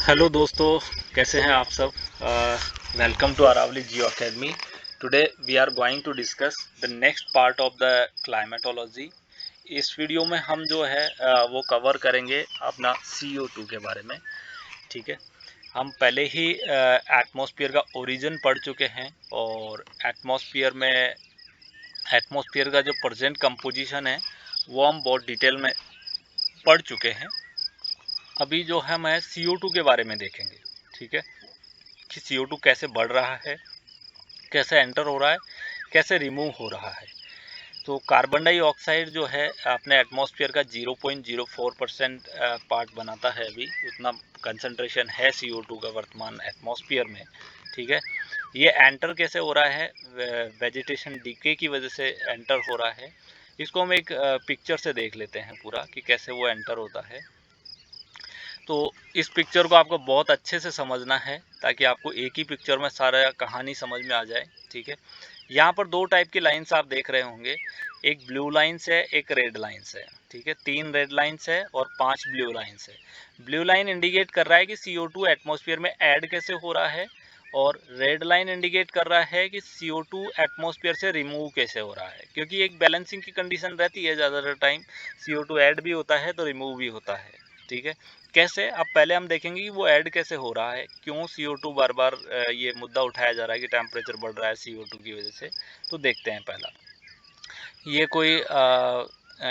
Hello दोस्तों, कैसे हैं आप सब। Welcome to Aravali geo academy. Today we are going to discuss the next part of the climatology. इस वीडियो में हम जो है वो कवर करेंगे अपना CO2 के बारे में। ठीक है, हम पहले ही एटमॉस्फेयर का ओरिजिन पढ़ चुके हैं और एटमॉस्फेयर का जो प्रेजेंट कंपोजिशन है वो हम बहुत डिटेल में पढ़ चुके हैं। अभी जो हम है CO2 के बारे में देखेंगे। ठीक है, कि CO2 कैसे बढ़ रहा है, कैसे एंटर हो रहा है, कैसे रिमूव हो रहा है। तो कार्बन डाइऑक्साइड जो है अपने एटमॉस्फेयर का 0.04% पार्ट बनाता है। अभी उतना कंसंट्रेशन है CO2 का वर्तमान एटमॉस्फेयर में। ठीक है, ये एंटर कैसे हो रहा है, वेजिटेशन डीके की वजह से एंटर हो रहा है। इसको हम एक पिक्चर से देख लेते हैं पूरा कि कैसे वो एंटर होता है। तो इस पिक्चर को आपको बहुत अच्छे से समझना है ताकि आपको एक ही पिक्चर में सारा कहानी समझ में आ जाए। ठीक है, यहाँ पर दो टाइप की लाइंस आप देख रहे होंगे, एक ब्लू लाइंस है, एक रेड लाइंस है। ठीक है, 3 रेड लाइंस है और 5 ब्लू लाइंस है। ब्लू लाइन इंडिकेट कर रहा है कि CO2 एटमॉस्फेयर में ऐड कैसे हो रहा है और रेड लाइन इंडिकेट कर रहा है कि CO2 एटमॉस्फेयर से रिमूव कैसे हो रहा है, क्योंकि एक बैलेंसिंग की कंडीशन रहती है। ज़्यादातर टाइम CO2 ऐड भी होता है तो रिमूव भी होता है। ठीक है, कैसे, अब पहले हम देखेंगे कि वो ऐड कैसे हो रहा है, क्यों CO2 बार बार ये मुद्दा उठाया जा रहा है कि टेम्परेचर बढ़ रहा है CO2 की वजह से। तो देखते हैं पहला, ये कोई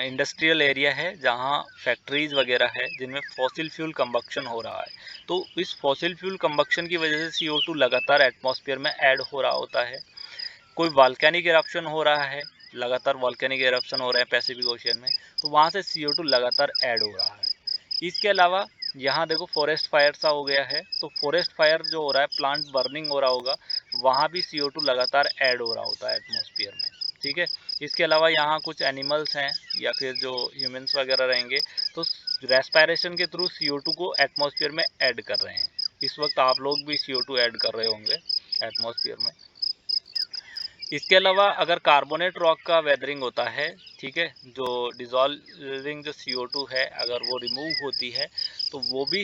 इंडस्ट्रियल एरिया है जहाँ फैक्ट्रीज वगैरह है जिनमें फॉसिल फ्यूल कंबक्शन हो रहा है। तो इस फॉसिल फ्यूल कंबक्शन की वजह से CO2 लगातार एटमॉस्फेयर में ऐड हो रहा होता है। कोई वॉल्केनिक इरप्शन हो रहा है, लगातार वॉल्केनिक इरप्शन हो रहे हैं पैसिफिक ओशियन में, तो वहाँ से CO2 लगातार ऐड हो रहा है। इसके अलावा यहाँ देखो फॉरेस्ट फायर सा हो गया है, तो फॉरेस्ट फायर जो हो रहा है, प्लांट बर्निंग हो रहा होगा, वहाँ भी CO2 लगातार ऐड हो रहा होता है एटमॉस्फेयर में। ठीक है, इसके अलावा यहाँ कुछ एनिमल्स हैं या फिर जो ह्यूमंस वगैरह रहेंगे, तो रेस्पायरेशन के थ्रू CO2 को एटमॉस्फेयर में ऐड कर रहे हैं। इस वक्त आप लोग भी CO2 ऐड कर रहे होंगे एटमॉस्फेयर में। इसके अलावा अगर कार्बोनेट रॉक का वेदरिंग होता है, ठीक है, जो डिजॉल्विंग जो CO2 है अगर वो रिमूव होती है तो वो भी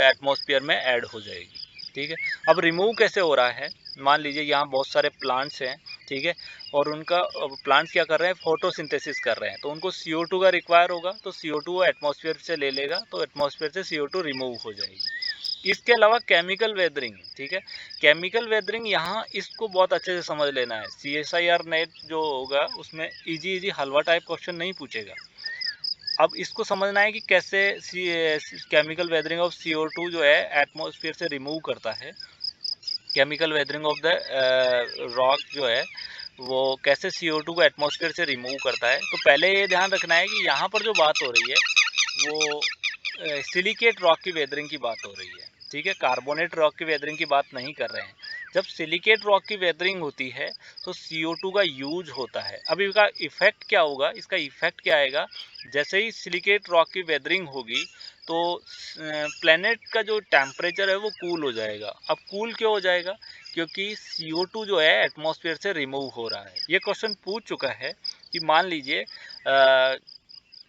एटमॉस्फेयर में ऐड हो जाएगी। ठीक है, अब रिमूव कैसे हो रहा है, मान लीजिए यहाँ बहुत सारे प्लांट्स हैं। ठीक है, और उनका प्लांट्स क्या कर रहे हैं, फोटोसिंथेसिस कर रहे हैं, तो उनको CO2 का रिक्वायर होगा, तो CO2 वो एटमॉस्फेयर से ले लेगा, तो एटमॉस्फेयर से CO2 रिमूव हो जाएगी। इसके अलावा केमिकल वेदरिंग, ठीक है, केमिकल वेदरिंग, यहाँ इसको बहुत अच्छे से समझ लेना है। CSIR नेट जो होगा उसमें इजी हलवा टाइप क्वेश्चन नहीं पूछेगा। अब इसको समझना है कि कैसे केमिकल वेदरिंग ऑफ CO2 जो है एटमॉस्फेयर से रिमूव करता है। Chemical weathering of the rock जो है वो कैसे CO2 को एटमॉस्फेयर से रिमूव करता है। तो पहले ये ध्यान रखना है कि यहाँ पर जो बात हो रही है वो सिलिकेट रॉक की वेदरिंग की बात हो रही है। ठीक है, कार्बोनेट रॉक की वेदरिंग की बात नहीं कर रहे हैं। जब सिलिकेट रॉक की वेदरिंग होती है तो CO2 का यूज होता है। अब इसका इफेक्ट क्या होगा, इसका इफेक्ट क्या आएगा, जैसे ही सिलिकेट रॉक की वेदरिंग होगी तो प्लेनेट का जो टेम्परेचर है वो कूल हो जाएगा। अब कूल क्यों हो जाएगा, क्योंकि CO2 जो है एटमॉस्फेयर से रिमूव हो रहा है। ये क्वेश्चन पूछ चुका है कि मान लीजिए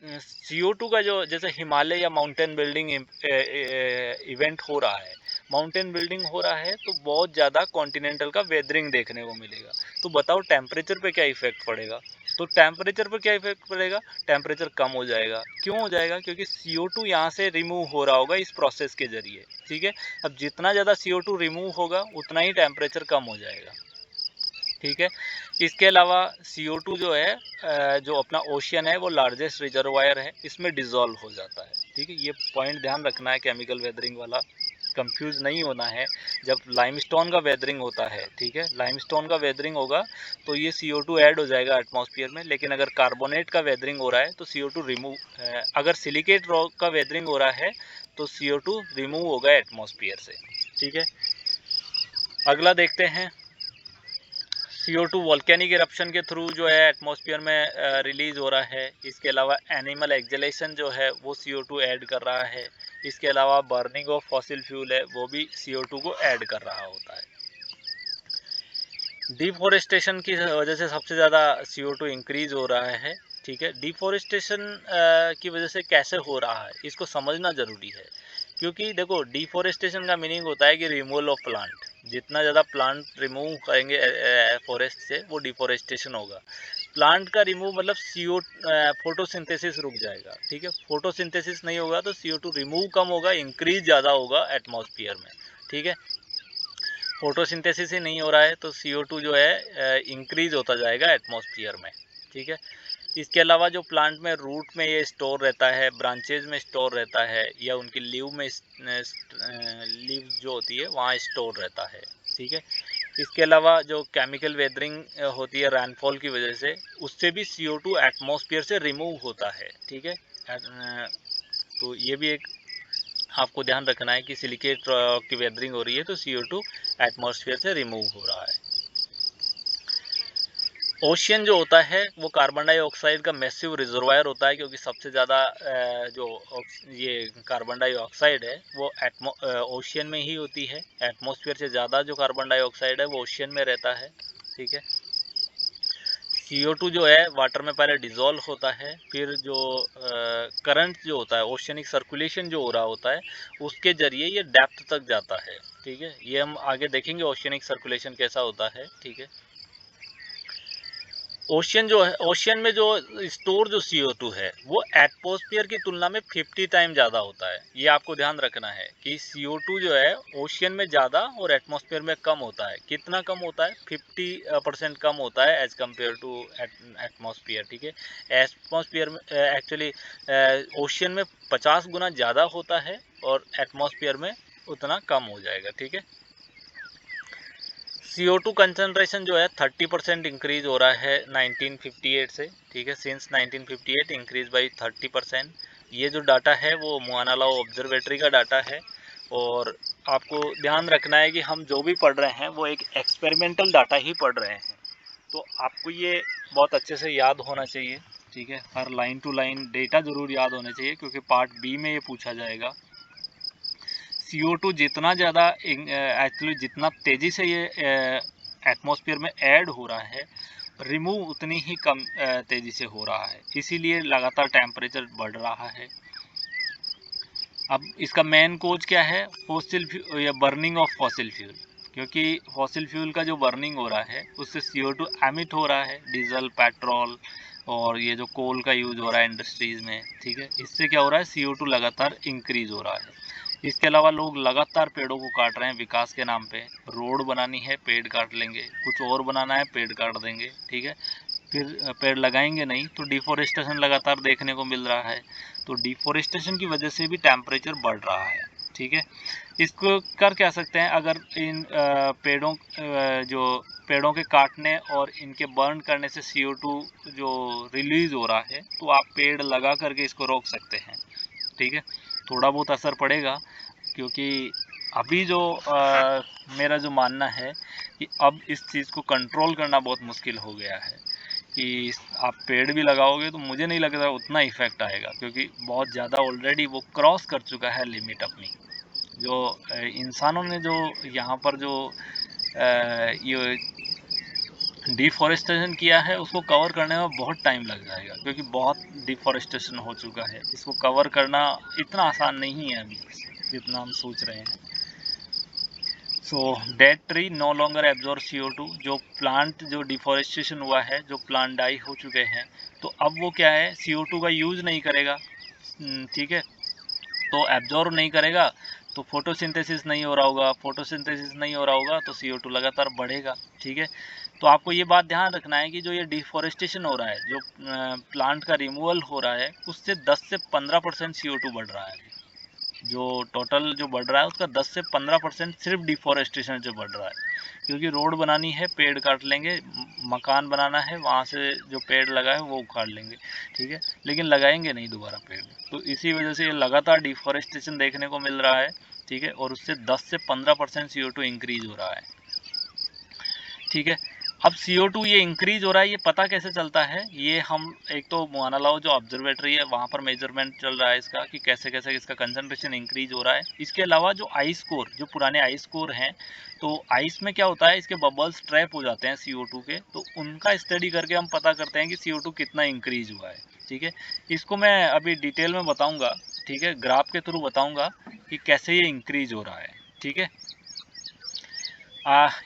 CO2 का जो, जैसे हिमालय या माउंटेन बिल्डिंग इवेंट हो रहा है, माउंटेन बिल्डिंग हो रहा है, तो बहुत ज़्यादा कॉन्टिनेंटल का वेदरिंग देखने को मिलेगा। तो बताओ टेम्परेचर पे क्या इफेक्ट पड़ेगा, तो टेम्परेचर पर क्या इफेक्ट पड़ेगा, टेम्परेचर कम हो जाएगा। क्यों हो जाएगा, क्योंकि CO2 यहाँ से रिमूव हो रहा होगा इस प्रोसेस के जरिए। ठीक है, अब जितना ज़्यादा CO2 रिमूव होगा उतना ही टेम्परेचर कम हो जाएगा। ठीक है, इसके अलावा CO2 जो है जो अपना ओशियन है वो लार्जेस्ट रिजर्वायर है, इसमें डिजॉल्व हो जाता है। ठीक है, ये पॉइंट ध्यान रखना है केमिकल वेदरिंग वाला, कंफ्यूज नहीं होना है। जब लाइमस्टोन का वेदरिंग होता है, ठीक है, लाइमस्टोन का वेदरिंग होगा तो ये CO2 ऐड हो जाएगा एटमॉस्फेयर में, लेकिन अगर कार्बोनेट का वेदरिंग हो रहा है तो CO2 रिमूव, अगर सिलिकेट रॉक का वेदरिंग हो रहा है तो CO2 रिमूव होगा एटमॉस्फेयर से। ठीक है, अगला देखते हैं, CO2 वॉल्केनिक इरप्शन के थ्रू जो है एटमॉस्फेयर में रिलीज हो रहा है। इसके अलावा एनिमल एक्सहेलेशन जो है वो CO2 ऐड कर रहा है। इसके अलावा बर्निंग ऑफ फॉसिल फ्यूल है वो भी CO2 को ऐड कर रहा होता है। डिफोरेस्टेशन की वजह से सबसे ज़्यादा CO2 इंक्रीज हो रहा है। ठीक है, डिफोरेस्टेशन की वजह से कैसे हो रहा है इसको समझना ज़रूरी है। क्योंकि देखो डिफोरेस्टेशन का मीनिंग होता है कि रिमूवल ऑफ प्लांट। जितना ज़्यादा प्लांट रिमूव करेंगे फॉरेस्ट से वो डिफोरेस्टेशन होगा। प्लांट का रिमूव मतलब CO फोटोसिंथेसिस रुक जाएगा, ठीक है। फोटोसिंथेसिस नहीं होगा तो CO2 रिमूव कम होगा, इंक्रीज ज़्यादा होगा एटमॉस्फेयर में, ठीक है। फोटोसिंथेसिस ही नहीं हो रहा है तो CO2 जो है इंक्रीज होता जाएगा एटमॉस्फेयर में, ठीक है। इसके अलावा जो प्लांट में रूट में ये स्टोर रहता है, ब्रांचेज में स्टोर रहता है, या उनकी लीव में लीव जो होती है वहाँ स्टोर रहता है, ठीक है। इसके अलावा जो केमिकल वेदरिंग होती है रैनफॉल की वजह से, उससे भी CO2 एटमॉस्फेयर से रिमूव होता है, ठीक है। तो ये भी एक आपको ध्यान रखना है कि सिलिकेट रॉक की वेदरिंग हो रही है तो CO2 एटमॉस्फेयर से रिमूव हो रहा है। ओशियन जो होता है वो कार्बन डाइऑक्साइड का मैसिव रिजर्वायर होता है, क्योंकि सबसे ज़्यादा जो ये कार्बन डाइऑक्साइड है वो ओशियन में ही होती है। एटमॉस्फेयर से ज़्यादा जो कार्बन डाइऑक्साइड है वो ओशियन में रहता है, ठीक है। CO2 जो है वाटर में पहले डिज़ोल्व होता है, फिर जो करंट जो होता है, ओशियनिक सर्कुलेशन जो हो रहा होता है, उसके ज़रिए ये डेप्थ तक जाता है, ठीक है। ये हम आगे देखेंगे ओशियनिक सर्कुलेशन कैसा होता है, ठीक है। ओशियन जो है, ओशियन में जो स्टोर जो CO2 है वो एटमॉस्फेयर की तुलना में 50 टाइम ज़्यादा होता है। ये आपको ध्यान रखना है कि CO2 जो है ओशियन में ज़्यादा और एटमॉस्फेयर में कम होता है। कितना कम होता है? 50% कम होता है एज कम्पेयर टू एटमॉस्फेयर, ठीक है। एटमॉस्फेयर में एक्चुअली ओशियन में 50 गुना ज़्यादा होता है और एटमॉस्फेयर में उतना कम हो जाएगा, ठीक है। CO2 कंसनट्रेशन जो है 30% इंक्रीज हो रहा है 1958 से, ठीक है। Since 1958 increase by 30%। ये जो डाटा है वो मुआना लाओ ऑब्जर्वेटरी का डाटा है, और आपको ध्यान रखना है कि हम जो भी पढ़ रहे हैं वो एक एक्सपेरिमेंटल डाटा ही पढ़ रहे हैं, तो आपको ये बहुत अच्छे से याद होना चाहिए, ठीक है। हर लाइन टू लाइन डेटा ज़रूर याद होने चाहिए, क्योंकि पार्ट बी में ये पूछा जाएगा। CO2 जितना ज़्यादा एक्चुअली जितना तेज़ी से ये एटमॉस्फेयर में ऐड हो रहा है, रिमूव उतनी ही कम तेज़ी से हो रहा है, इसीलिए लगातार टेम्परेचर बढ़ रहा है। अब इसका मेन कोज क्या है? फॉसिल फ्यूल या बर्निंग ऑफ फॉसिल फ्यूल, क्योंकि फॉसिल फ्यूल का जो बर्निंग हो रहा है उससे CO2 एमिट हो रहा है, डीजल, पेट्रोल और ये जो कोल का यूज़ हो रहा है इंडस्ट्रीज़ में, ठीक है। इससे क्या हो रहा है? CO2 लगातार इंक्रीज़ हो रहा है। इसके अलावा लोग लगातार पेड़ों को काट रहे हैं विकास के नाम पे। रोड बनानी है, पेड़ काट लेंगे, कुछ और बनाना है, पेड़ काट देंगे, ठीक है। फिर पेड़ लगाएंगे नहीं तो डिफोरेस्टेशन लगातार देखने को मिल रहा है। तो डिफोरेस्टेशन की वजह से भी टेम्परेचर बढ़ रहा है, ठीक है। इसको कर क्या सकते हैं? अगर इन पेड़ों जो पेड़ों के काटने और इनके बर्न करने से CO2 जो रिलीज़ हो रहा है, तो आप पेड़ लगा करके इसको रोक सकते हैं, ठीक है। थोड़ा बहुत असर पड़ेगा, क्योंकि अभी जो मेरा जो मानना है कि अब इस चीज़ को कंट्रोल करना बहुत मुश्किल हो गया है। कि आप पेड़ भी लगाओगे तो मुझे नहीं लगता उतना इफ़ेक्ट आएगा, क्योंकि बहुत ज़्यादा ऑलरेडी वो क्रॉस कर चुका है लिमिट अपनी। जो इंसानों ने जो यहाँ पर जो ये डिफॉरेस्टेशन किया है उसको कवर करने में बहुत टाइम लग जाएगा, क्योंकि बहुत डिफॉरेस्टेशन हो चुका है। इसको कवर करना इतना आसान नहीं है अभी जितना हम सोच रहे हैं। So dead tree no longer absorb CO2। जो प्लांट जो डिफॉरेस्टेशन हुआ है, जो प्लांट डाई हो चुके हैं, तो अब वो क्या है? CO2 का यूज़ नहीं करेगा, ठीक है। तो एब्जॉर्ब नहीं करेगा तो फोटोसिंथेसिस नहीं हो रहा होगा, फोटोसिंथेसिस नहीं हो रहा होगा तो CO2 लगातार बढ़ेगा, ठीक है। तो आपको ये बात ध्यान रखना है कि जो ये डिफॉरेस्टेशन हो रहा है, जो प्लांट का रिमूवल हो रहा है, उससे 10 से 15% CO2 बढ़ रहा है। जो टोटल जो बढ़ रहा है उसका 10 से 15% सिर्फ डिफॉरेस्टेशन से बढ़ रहा है, क्योंकि रोड बनानी है, पेड़ काट लेंगे, मकान बनाना है, वहाँ से जो पेड़ लगा है वो उखाड़ लेंगे, ठीक है, लेकिन लगाएंगे नहीं दोबारा पेड़। तो इसी वजह से ये लगातार डिफॉरेस्टेशन देखने को मिल रहा है, ठीक है, और उससे 10 से 15% CO2 इंक्रीज हो रहा है, ठीक है। अब CO2 ये इंक्रीज हो रहा है, ये पता कैसे चलता है? ये हम एक तो मुआना लाओ जो ऑब्जर्वेटरी है वहाँ पर मेजरमेंट चल रहा है इसका, कि कैसे कैसे इसका कंसंट्रेशन इंक्रीज हो रहा है। इसके अलावा जो आइस कोर, जो पुराने आइस कोर हैं, तो आइस में क्या होता है? इसके बबल्स ट्रैप हो जाते हैं CO2 के, तो उनका स्टडी करके हम पता करते हैं कि CO2 कितना इंक्रीज हुआ है, ठीक है। इसको मैं अभी डिटेल में बताऊँगा ठीक है, ग्राफ के थ्रू बताऊंगा कि कैसे ये इंक्रीज हो रहा है। ठीक है,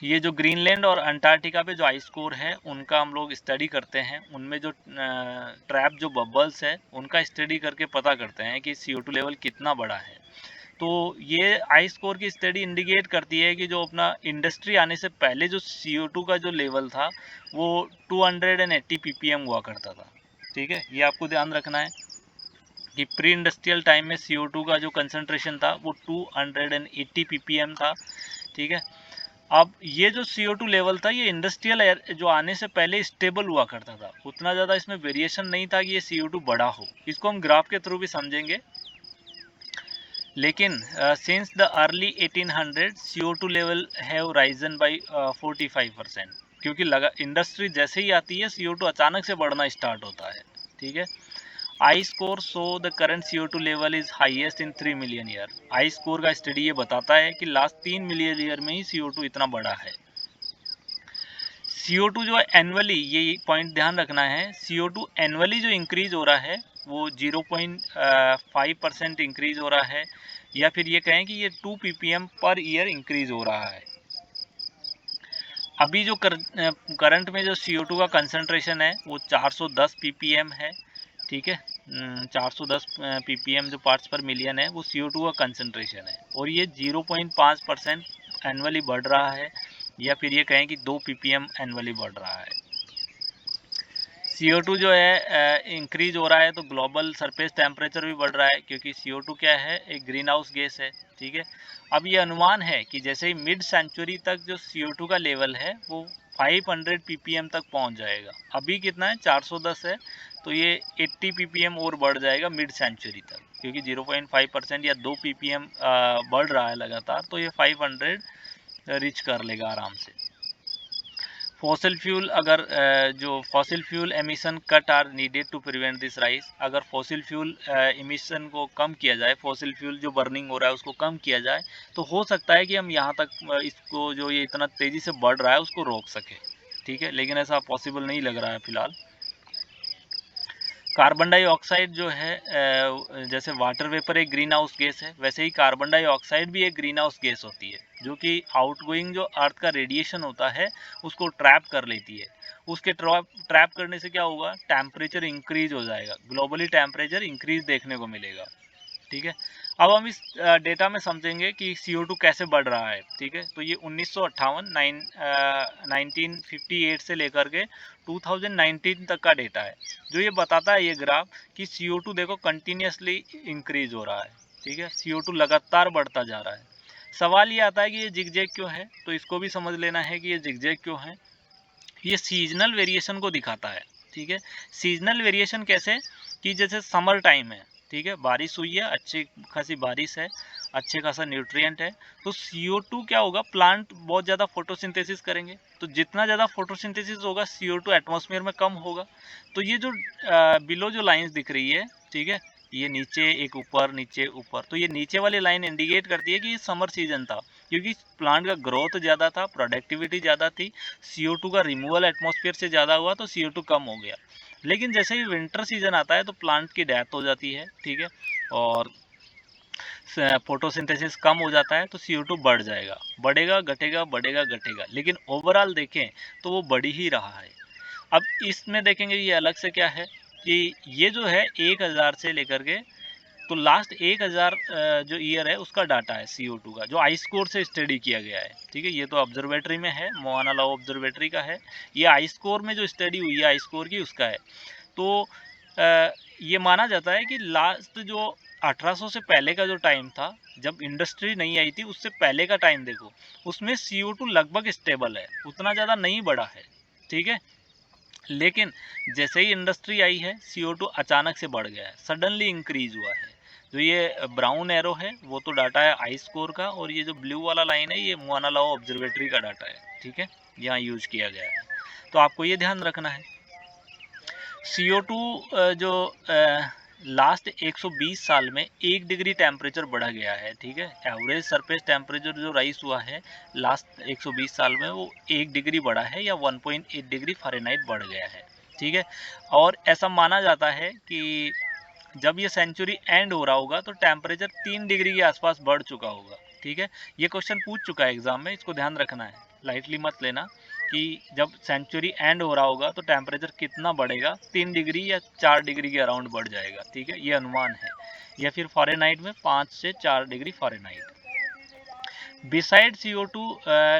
ये जो ग्रीनलैंड और अंटार्कटिका पे जो आइस कोर है उनका हम लोग स्टडी करते हैं, उनमें जो ट्रैप जो बबल्स है उनका स्टडी करके पता करते हैं कि CO2 लेवल कितना बड़ा है। तो ये आइस कोर की स्टडी इंडिकेट करती है कि जो अपना इंडस्ट्री आने से पहले जो CO2 का जो लेवल था वो 280 ppm हुआ करता था। ठीक है, ये आपको ध्यान रखना है कि प्री इंडस्ट्रियल टाइम में CO2 का जो कंसंट्रेशन था वो 280 ppm था। ठीक है, अब ये जो CO2 लेवल था ये इंडस्ट्रियल एयर जो आने से पहले स्टेबल हुआ करता था, उतना ज़्यादा इसमें वेरिएशन नहीं था कि ये CO2 बड़ा हो। इसको हम ग्राफ के थ्रू भी समझेंगे। लेकिन since the early 1800 CO2 level have Ryzen bye 45%, क्योंकि लगा इंडस्ट्री जैसे ही आती है CO2 अचानक से बढ़ना स्टार्ट होता है। ठीक है, ice core show the current CO2 level is highest in 3 million year. Ice core का स्टडी ये बताता है कि लास्ट 3 मिलियन ईयर में ही CO2 इतना बड़ा है। CO2 जो एनुअली, ये पॉइंट ध्यान रखना है, CO2 एनुअली जो इंक्रीज हो रहा है वो 0.5% इंक्रीज हो रहा है, या फिर ये कहें कि ये 2 ppm पर ईयर इंक्रीज हो रहा है। अभी जो करंट में जो CO2 का कंसंट्रेशन है वो 410 ppm है। ठीक है, 410 ppm जो पार्ट्स पर मिलियन है वो CO2 का कंसंट्रेशन है, और ये 0.5% एनुअली बढ़ रहा है, या फिर ये कहें कि 2 ppm एनुअली बढ़ रहा है। CO2 जो है इंक्रीज हो रहा है तो ग्लोबल सरफेस टेम्परेचर भी बढ़ रहा है, क्योंकि CO2 क्या है, एक ग्रीन हाउस गैस है। ठीक है, अब ये अनुमान है कि जैसे ही मिड सेंचुरी तक जो CO2 का लेवल है वो 500 ppm तक पहुंच जाएगा। अभी कितना है, 410 है, तो ये 80 ppm और बढ़ जाएगा मिड सेंचुरी तक, क्योंकि 0.5% या 2 ppm बढ़ रहा है लगातार, तो ये 500 रीच कर लेगा आराम से। फॉसिल फ्यूल, अगर जो fossil fuel emission cut are needed to prevent this rise, अगर फॉसिल फ्यूल एमिशन को कम किया जाए, फॉसिल फ्यूल जो बर्निंग हो रहा है उसको कम किया जाए, तो हो सकता है कि हम यहाँ तक इसको जो ये इतना तेज़ी से बढ़ रहा है उसको रोक सके। ठीक है, लेकिन ऐसा पॉसिबल नहीं लग रहा है फिलहाल। कार्बन डाइऑक्साइड जो है, जैसे वाटर वेपर एक ग्रीन हाउस गैस है, वैसे ही कार्बन डाइऑक्साइड भी एक ग्रीन हाउस गैस होती है, जो कि आउटगोइंग जो अर्थ का रेडिएशन होता है उसको ट्रैप कर लेती है। उसके ट्रैप करने से क्या होगा, टेम्परेचर इंक्रीज हो जाएगा, ग्लोबली टेम्परेचर इंक्रीज देखने को मिलेगा। ठीक है, अब हम इस डेटा में समझेंगे कि CO2 कैसे बढ़ रहा है। ठीक है, तो ये 1958 से लेकर के 2019 तक का डेटा है, जो ये बताता है ये ग्राफ कि CO2 देखो कंटिन्यूसली इंक्रीज हो रहा है। ठीक है, CO2 लगातार बढ़ता जा रहा है। सवाल ये आता है कि ये जिगजैग क्यों है, तो इसको भी समझ लेना है कि ये जिगजैग क्यों है। ये सीजनल वेरिएशन को दिखाता है। ठीक है, सीजनल वेरिएशन कैसे, कि जैसे समर टाइम है, ठीक है, बारिश हुई है, अच्छी खासी बारिश है, अच्छे खासा न्यूट्रिएंट है, तो CO2 क्या होगा, प्लांट बहुत ज़्यादा फोटोसिंथेसिस करेंगे, तो जितना ज़्यादा फोटोसिंथेसिस होगा CO2 एटमॉस्फेयर में कम होगा। तो ये जो बिलो जो लाइंस दिख रही है, ठीक है, ये नीचे एक ऊपर नीचे ऊपर, तो ये नीचे वाली लाइन इंडिकेट करती है कि ये समर सीजन था, क्योंकि प्लांट का ग्रोथ ज़्यादा था, प्रोडक्टिविटी ज़्यादा थी, CO2 का रिमूवल एटमॉस्फेयर से ज़्यादा हुआ तो CO2 कम हो गया। लेकिन जैसे ही विंटर सीजन आता है तो प्लांट की डेथ हो जाती है। ठीक है, और फोटोसिंथेसिस कम हो जाता है तो CO2 बढ़ जाएगा, बढ़ेगा घटेगा बढ़ेगा घटेगा, लेकिन ओवरऑल देखें तो वो बढ़ ही रहा है। अब इसमें देखेंगे ये अलग से क्या है कि ये जो है 1000 से लेकर के तो लास्ट 1000 जो ईयर है उसका डाटा है CO2 का, जो आइस कोर से स्टडी किया गया है। ठीक है, ये तो ऑब्जर्वेटरी में है, मोआना लाओ ऑब्जर्वेटरी का है, ये आइस कोर में जो स्टडी हुई है आइस कोर की उसका है। तो ये माना जाता है कि लास्ट जो 1800 से पहले का जो टाइम था, जब इंडस्ट्री नहीं आई थी, उससे पहले का टाइम देखो, उसमें CO2 लगभग स्टेबल है, उतना ज़्यादा नहीं बढ़ा है। ठीक है, लेकिन जैसे ही इंडस्ट्री आई है CO2 अचानक से बढ़ गया है, सडनली इंक्रीज हुआ है। जो ये ब्राउन एरो है वो तो डाटा है आइस कोर का, और ये जो ब्लू वाला लाइन है ये मोआना लाओ ऑब्जर्वेटरी का डाटा है। ठीक है, यहाँ यूज किया गया है, तो आपको ये ध्यान रखना है। CO2 जो लास्ट 120 साल में 1 डिग्री टेम्परेचर बढ़ा गया है। ठीक है, एवरेज सरफेस टेम्परेचर जो राइज हुआ है लास्ट 120 साल में वो 1 डिग्री बढ़ा है, या 1.8 डिग्री फ़ारेनहाइट बढ़ गया है। ठीक है, और ऐसा माना जाता है कि जब ये सेंचुरी एंड हो रहा होगा तो टेम्परेचर 3 डिग्री के आसपास बढ़ चुका होगा। ठीक है, ये क्वेश्चन पूछ चुका है एग्जाम में, इसको ध्यान रखना है, लाइटली मत लेना कि जब सेंचुरी एंड हो रहा होगा तो टेम्परेचर कितना बढ़ेगा, 3 डिग्री या 4 डिग्री के अराउंड बढ़ जाएगा। ठीक है, ये अनुमान है, या फिर फ़ारेनहाइट में 5 से 4 degree Fahrenheit. Beside CO2,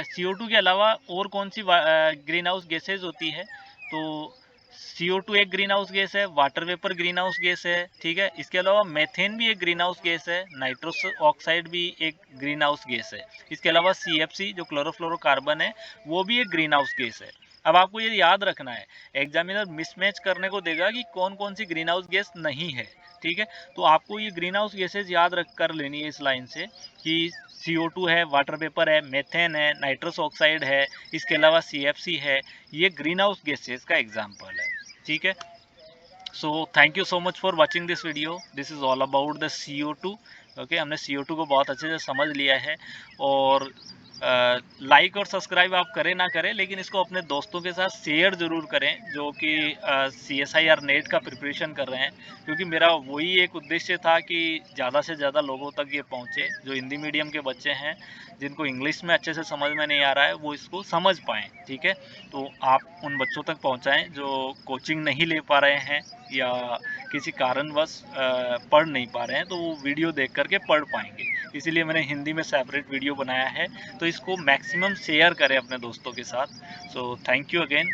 CO2 के अलावा और कौन सी ग्रीन हाउस गैसेज होती है? तो CO2 एक ग्रीन हाउस गैस है, water vapour green house gas है। ठीक है, इसके अलावा मेथेन भी एक ग्रीन हाउस गैस है, नाइट्रस ऑक्साइड भी एक ग्रीन हाउस गैस है। इसके अलावा CFC जो क्लोरोफ्लोरोकार्बन है वो भी एक ग्रीन हाउस गैस है। अब आपको ये याद रखना है, एग्जामिनर मिसमैच करने को देगा कि कौन कौन सी ग्रीन हाउस गैस नहीं है। ठीक है, तो आपको ये ग्रीन हाउस गैसेज याद रख कर लेनी है इस लाइन से कि CO2 है, वाटर वेपर है, मेथेन है, नाइट्रस ऑक्साइड है, इसके अलावा CFC है, ये ग्रीन हाउस गैसेज का एग्जाम्पल है। ठीक है, so thank you so much for watching this video. This is all about the CO2। Okay, हमने CO2 को बहुत अच्छे से समझ लिया है, और लाइक और सब्सक्राइब आप करें ना करें, लेकिन इसको अपने दोस्तों के साथ शेयर ज़रूर करें जो कि CSIR नेट का प्रिपरेशन कर रहे हैं, क्योंकि मेरा वही एक उद्देश्य था कि ज़्यादा से ज़्यादा लोगों तक ये पहुँचे। जो हिंदी मीडियम के बच्चे हैं जिनको इंग्लिश में अच्छे से समझ में नहीं आ रहा है वो इसको समझ पाएँ। ठीक है, तो आप उन बच्चों तक पहुँचाएँ जो कोचिंग नहीं ले पा रहे हैं या किसी कारणवश पढ़ नहीं पा रहे हैं, तो वो वीडियो देख करके पढ़ पाएंगे। इसीलिए मैंने हिंदी में सेपरेट वीडियो बनाया है, तो इसको मैक्सिमम शेयर करें अपने दोस्तों के साथ। So thank you again.